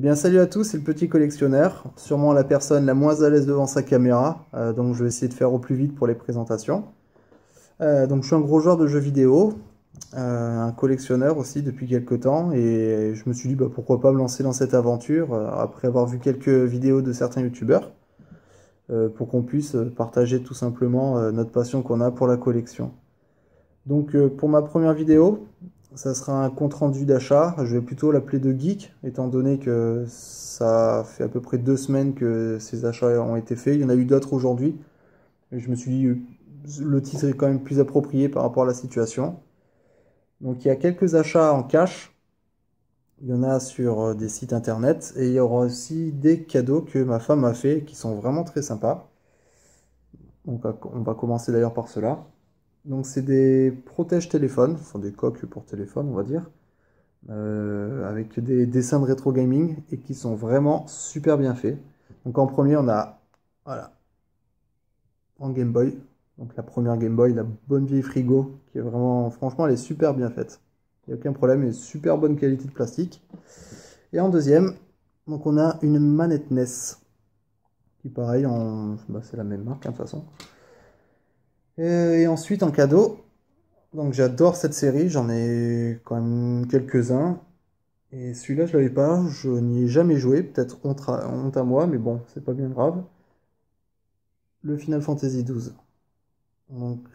bien salut à tous, c'est le petit collectionneur, sûrement la personne la moins à l'aise devant sa caméra, donc je vais essayer de faire au plus vite pour les présentations. Donc je suis un gros joueur de jeux vidéo, un collectionneur aussi depuis quelques temps, et je me suis dit pourquoi pas me lancer dans cette aventure après avoir vu quelques vidéos de certains youtubeurs, pour qu'on puisse partager tout simplement notre passion qu'on a pour la collection. Donc pour ma première vidéo, ça sera un compte rendu d'achat. Je vais plutôt l'appeler de geek, étant donné que ça fait à peu près 2 semaines que ces achats ont été faits. Il y en a eu d'autres aujourd'hui. Et je me suis dit, le titre est quand même plus approprié par rapport à la situation. Donc il y a quelques achats en cash. Il y en a sur des sites internet. Et il y aura aussi des cadeaux que ma femme a fait, qui sont vraiment très sympas. Donc on va commencer d'ailleurs par cela. Donc c'est des protèges téléphones, enfin des coques pour téléphone on va dire, avec des dessins de rétro gaming et qui sont vraiment super bien faits. Donc en premier on a, voilà, en Game Boy, donc la première Game Boy, la bonne vieille frigo, qui est vraiment, franchement elle est super bien faite. Il n'y a aucun problème, elle est super bonne qualité de plastique. Et en deuxième, donc on a une manette NES, qui pareil, c'est la même marque de toute façon. Et ensuite en cadeau, donc j'adore cette série, j'en ai quand même quelques-uns. Et celui-là je l'avais pas, je n'y ai jamais joué, peut-être honte à moi, mais bon, c'est pas bien grave. Le Final Fantasy XII. Donc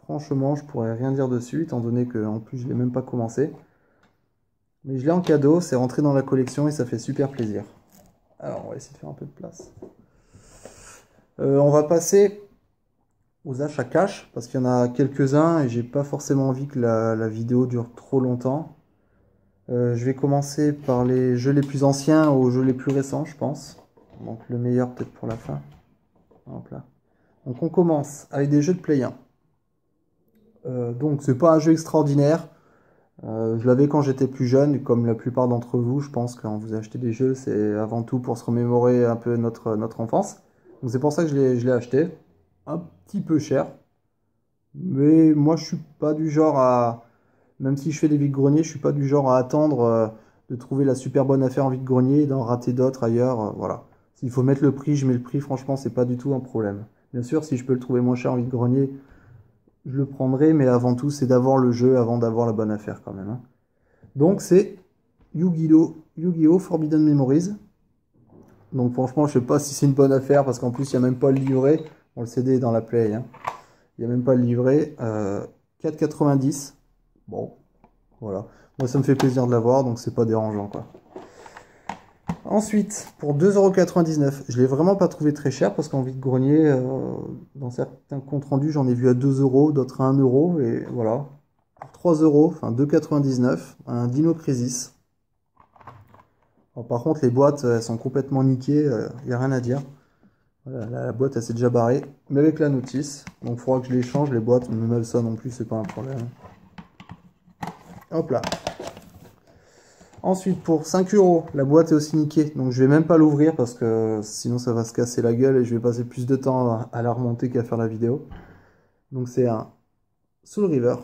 franchement, je pourrais rien dire dessus, étant donné que en plus je l'ai même pas commencé. Mais je l'ai en cadeau, c'est rentré dans la collection et ça fait super plaisir. Alors on va essayer de faire un peu de place. On va passer aux achats cash, parce qu'il y en a quelques-uns et j'ai pas forcément envie que la vidéo dure trop longtemps. Je vais commencer par les jeux les plus anciens aux jeux les plus récents, je pense. Donc le meilleur peut-être pour la fin. Hop là. Donc on commence avec des jeux de Play 1. Donc c'est pas un jeu extraordinaire. Je l'avais quand j'étais plus jeune, comme la plupart d'entre vous, je pense, quand vous achetez des jeux, c'est avant tout pour se remémorer un peu notre enfance. Donc c'est pour ça que je l'ai acheté. Un petit peu cher. Mais moi je suis pas du genre à... Même si je fais des vide-greniers, je suis pas du genre à attendre de trouver la super bonne affaire en vide-grenier et d'en rater d'autres ailleurs. Voilà. S'il faut mettre le prix, je mets le prix. Franchement, c'est pas du tout un problème. Bien sûr, si je peux le trouver moins cher en vide-grenier, je le prendrai. Mais avant tout, c'est d'avoir le jeu avant d'avoir la bonne affaire quand même, hein. Donc c'est Yu-Gi-Oh! Forbidden Memories. Donc franchement, je sais pas si c'est une bonne affaire parce qu'en plus, il n'y a même pas le livret. Bon, le CD est dans la Play, hein. Il n'y a même pas le livret. 4,90. Bon, voilà. Moi, ça me fait plaisir de l'avoir, donc c'est pas dérangeant, quoi. Ensuite, pour 2,99 €, je l'ai vraiment pas trouvé très cher, parce qu'en vide-grenier, dans certains comptes rendus, j'en ai vu à 2 €, d'autres à 1 €, et voilà. Pour 3 €, enfin 2,99 €, un Dino Crisis. Alors, par contre, les boîtes, elles sont complètement niquées, il n'y a rien à dire. Voilà, la boîte, elle s'est déjà barrée, mais avec la notice. Donc, il faudra que je les change, les boîtes, même ça non plus, c'est pas un problème. Hop là. Ensuite, pour 5 €, la boîte est aussi niquée. Donc, je vais même pas l'ouvrir parce que sinon, ça va se casser la gueule et je vais passer plus de temps à la remonter qu'à faire la vidéo. Donc, c'est un Soul River.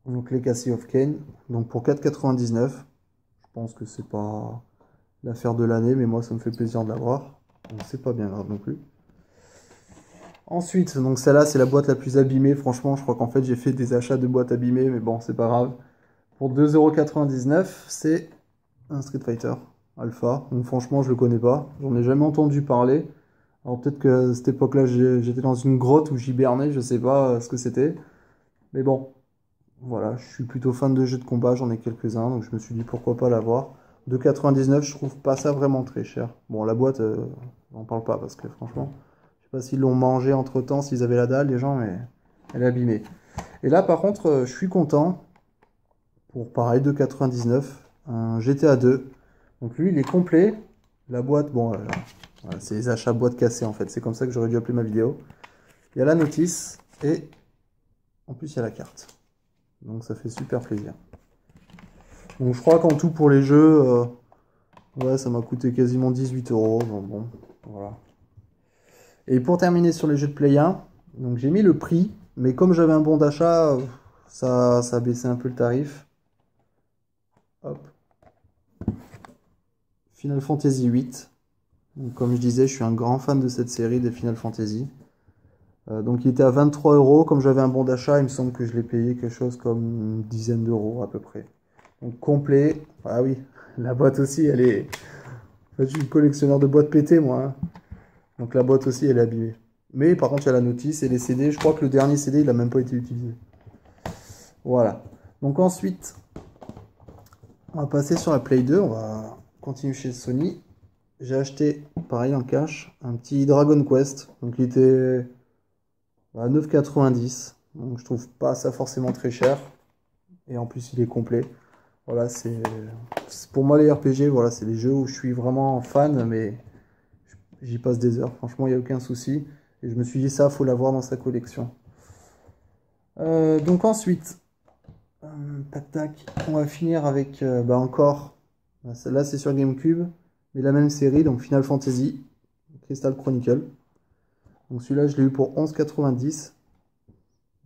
Donc, Legacy of Kain. Donc, pour 4,99 €. Je pense que c'est pas l'affaire de l'année, mais moi, ça me fait plaisir de l'avoir. Donc, c'est pas bien grave non plus. Ensuite, donc celle-là, c'est la boîte la plus abîmée. Franchement, je crois qu'en fait, j'ai fait des achats de boîtes abîmées, mais bon, c'est pas grave. Pour 2,99 €, c'est un Street Fighter Alpha. Donc franchement, je le connais pas. J'en ai jamais entendu parler. Alors peut-être que à cette époque-là, j'étais dans une grotte où j'hibernais, je sais pas ce que c'était. Mais bon, voilà, je suis plutôt fan de jeux de combat, j'en ai quelques-uns, donc je me suis dit pourquoi pas l'avoir. 2,99 €, je trouve pas ça vraiment très cher. Bon, la boîte, on n'en parle pas parce que franchement... Je sais pas s'ils l'ont mangé entre temps, s'ils avaient la dalle, les gens, mais elle est abîmée. Et là, par contre, je suis content. Pour pareil, 2,99 €, un GTA 2. Donc lui, il est complet. La boîte, bon, voilà, c'est les achats boîte cassée en fait. C'est comme ça que j'aurais dû appeler ma vidéo. Il y a la notice et en plus, il y a la carte. Donc ça fait super plaisir. Donc je crois qu'en tout pour les jeux, ouais, ça m'a coûté quasiment 18 €. Donc bon, voilà. Et pour terminer sur les jeux de Play 1, donc j'ai mis le prix, mais comme j'avais un bon d'achat, ça a baissé un peu le tarif. Hop. Final Fantasy VIII. Donc, comme je disais, je suis un grand fan de cette série des Final Fantasy. Donc il était à 23 €. Comme j'avais un bon d'achat, il me semble que je l'ai payé quelque chose comme une dizaine d'euros à peu près. Donc complet. Ah oui, la boîte aussi, elle est... En fait, je suis collectionneur de boîtes pétées, moi. Hein. Donc la boîte aussi, elle est abîmée. Mais par contre, il y a la notice et les CD. Je crois que le dernier CD, il n'a même pas été utilisé. Voilà. Donc ensuite, on va passer sur la Play 2. On va continuer chez Sony. J'ai acheté, pareil en cash, un petit Dragon Quest. Donc il était à 9,90 €. Donc je trouve pas ça forcément très cher. Et en plus, il est complet. Voilà, c'est pour moi les RPG, voilà, c'est les jeux où je suis vraiment fan, mais j'y passe des heures. Franchement, il n'y a aucun souci. Et je me suis dit ça, faut l'avoir dans sa collection. Donc ensuite, tac tac, on va finir avec encore. Celle-là, c'est sur GameCube, mais la même série, donc Final Fantasy Crystal Chronicle. Donc celui-là, je l'ai eu pour 11,90 €.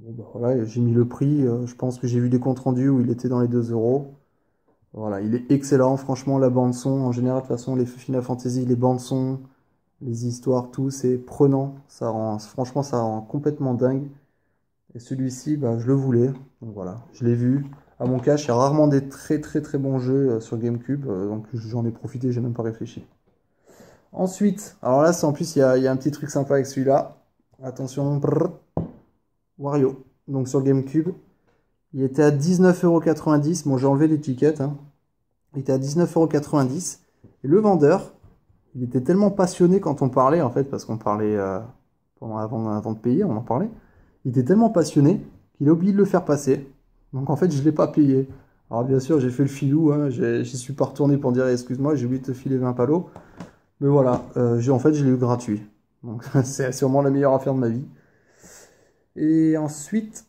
Bon, bah, voilà, j'ai mis le prix. Je pense que j'ai vu des comptes rendus où il était dans les 2 €. Voilà, il est excellent. Franchement, la bande son, en général, de toute façon, les Final Fantasy, les bandes son, les histoires, tout, c'est prenant. Ça rend, franchement, ça rend complètement dingue. Et celui-ci, bah, je le voulais. Donc voilà, je l'ai vu. À mon cache, il y a rarement des très très très bons jeux sur GameCube. Donc j'en ai profité, j'ai même pas réfléchi. Ensuite, alors là, en plus, il y a un petit truc sympa avec celui-là. Attention, brrr, Wario. Donc sur GameCube, il était à 19,90 €. Bon, j'ai enlevé l'étiquette. Hein. Il était à 19,90 €. Et le vendeur, il était tellement passionné quand on parlait, en fait, parce qu'on parlait avant de payer, on en parlait. Il était tellement passionné qu'il a oublié de le faire passer. Donc en fait, je ne l'ai pas payé. Alors bien sûr, j'ai fait le filou, hein, j'y suis pas retourné pour dire excuse-moi, j'ai oublié de te filer 20 palos. Mais voilà, en fait, je l'ai eu gratuit. Donc c'est sûrement la meilleure affaire de ma vie. Et ensuite,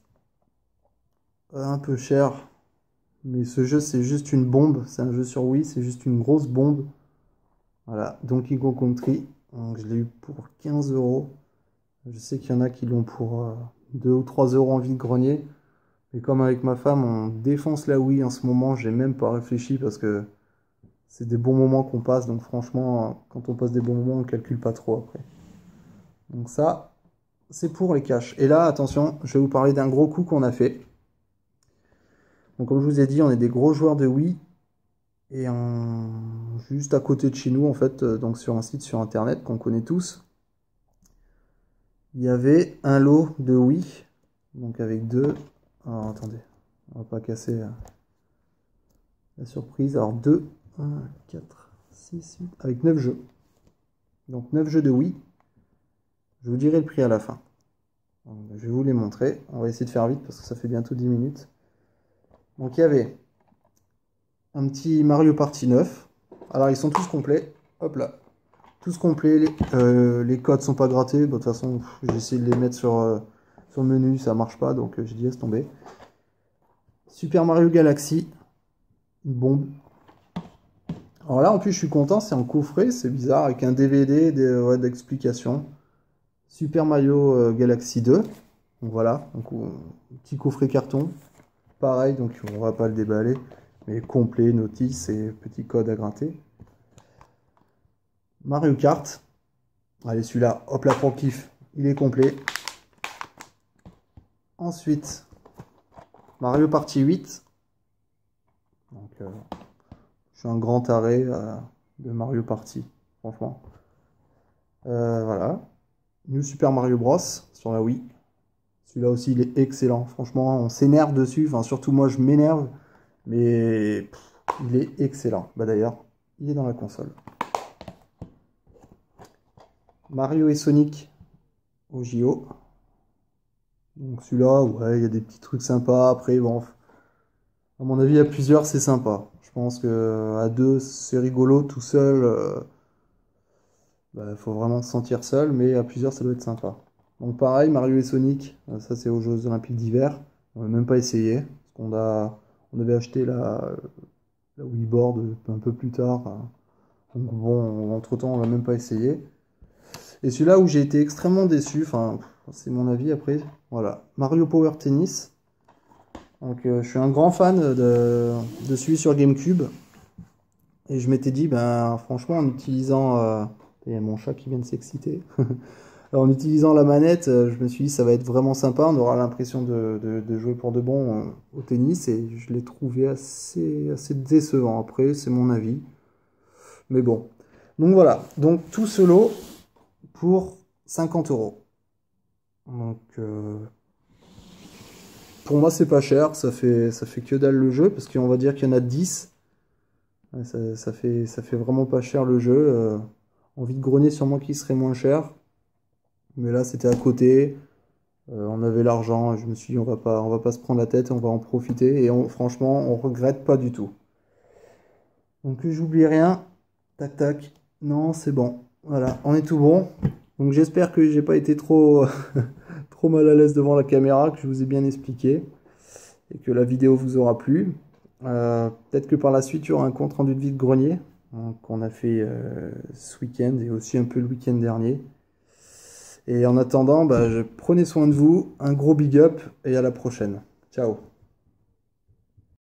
un peu cher, mais ce jeu c'est juste une bombe. C'est un jeu sur Wii, c'est juste une grosse bombe. Voilà, Donkey Kong Country. Donc, je l'ai eu pour 15 €. Je sais qu'il y en a qui l'ont pour 2 ou 3 € en vide-grenier. Et comme avec ma femme, on défonce la Wii en ce moment, j'ai même pas réfléchi parce que c'est des bons moments qu'on passe. Donc franchement, quand on passe des bons moments, on calcule pas trop après. Donc ça, c'est pour les caches. Et là, attention, je vais vous parler d'un gros coup qu'on a fait. Donc comme je vous ai dit, on est des gros joueurs de Wii. Et juste à côté de chez nous, en fait, donc sur un site sur internet qu'on connaît tous, il y avait un lot de Wii, donc avec deux. Alors attendez, on va pas casser la surprise. Alors 2, 1, 4, 6, 8, avec 9 jeux. Donc 9 jeux de Wii. Je vous dirai le prix à la fin. Donc, je vais vous les montrer. On va essayer de faire vite parce que ça fait bientôt 10 minutes. Donc il y avait un petit Mario Party 9. Alors ils sont tous complets. Hop là. Tous complets. Les codes sont pas grattés. Bon, de toute façon, j'ai essayé de les mettre sur le menu. Ça marche pas. Donc j'ai dit laisse tomber. Super Mario Galaxy. Une bombe. Alors là, en plus, je suis content. C'est en coffret. C'est bizarre. Avec un DVD d'explication. Super Mario Galaxy 2. Donc voilà. Donc, petit coffret carton. Pareil, donc on va pas le déballer, mais complet, notice et petit code à gratter. Mario Kart. Allez, celui-là, hop là pour le kiff, il est complet. Ensuite, Mario Party 8. Donc, je suis un grand taré de Mario Party, franchement. Voilà. New Super Mario Bros. Sur la Wii. Celui-là aussi, il est excellent. Franchement, on s'énerve dessus. Enfin, surtout moi, je m'énerve. Mais il est excellent. Bah d'ailleurs, il est dans la console. Mario et Sonic au JO. Donc celui-là, ouais, il y a des petits trucs sympas. Après, bon, à mon avis, à plusieurs, c'est sympa. Je pense que à deux, c'est rigolo. Tout seul, faut vraiment se sentir seul. Mais à plusieurs, ça doit être sympa. Donc pareil, Mario et Sonic, ça c'est aux Jeux Olympiques d'hiver. On n'a même pas essayé. Parce on avait acheté la Wii Board un peu plus tard. Donc bon, entre-temps, on l'a même pas essayé. Et celui-là où j'ai été extrêmement déçu, enfin, c'est mon avis après, voilà. Mario Power Tennis. Donc je suis un grand fan de celui sur GameCube. Et je m'étais dit, ben franchement, en utilisant... il y a mon chat qui vient de s'exciter. En utilisant la manette, je me suis dit, ça va être vraiment sympa. On aura l'impression de jouer pour de bon au tennis. Et je l'ai trouvé assez décevant. Après, c'est mon avis. Mais bon. Donc voilà. Donc tout ce lot pour 50 €. Donc pour moi, c'est pas cher. Ça fait que dalle le jeu. Parce qu'on va dire qu'il y en a 10. Ouais, ça fait vraiment pas cher le jeu. En vide-grenier, sûrement qu'il serait moins cher. Mais là, c'était à côté. On avait l'argent. Et je me suis dit, on va pas se prendre la tête. On va en profiter. Et franchement, on regrette pas du tout. Donc, j'oublie rien. Tac, tac. Non, c'est bon. Voilà, on est tout bon. Donc, j'espère que j'ai pas été trop, trop mal à l'aise devant la caméra, que je vous ai bien expliqué. Et que la vidéo vous aura plu. Peut-être que par la suite, il y aura un compte rendu de vide-grenier qu'on a fait ce week-end et aussi un peu le week-end dernier. Et en attendant, prenez soin de vous, un gros big up et à la prochaine. Ciao.